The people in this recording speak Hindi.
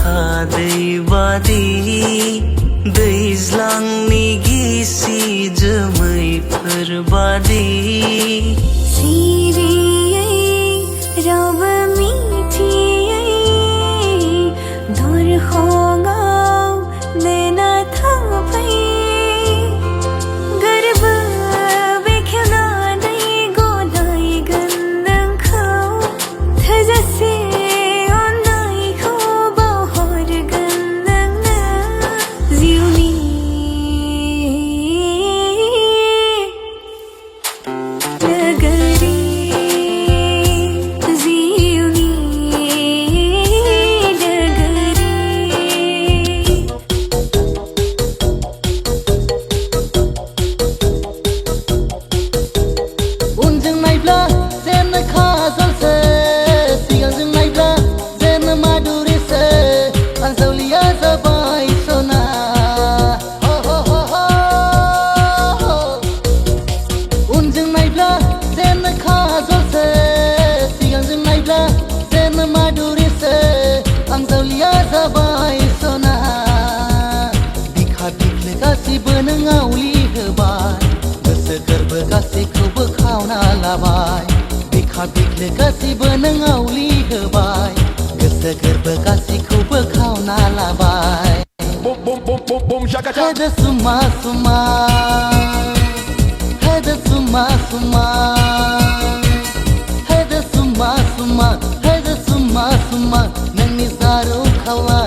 अखा दै बादि दैज्लांनि गिसि जोमैफोर बादि सिरियै रावबो मिथियै दरखङाव नेना थाफै गोरबो बेखेवनानै गनायगोन नोंखौ थोजासे अननायखौ बावहरगोन नोंनो जिउनि नगरी जाबाय सना बिखा बिख्लो गासैबो नों आवलि होबाय गोसो गोरबो गासैखौबो खावना लाबाय बिखा बिख्लो गासैबो नों आवलि होबाय गोसो गोरबो गासैखौबो खावना लाबाय हेद सुमा सुमा हेद सुमा सुमा हेद सुमा सुमा हेद सुमा सुमा नोंनि जारौ खावा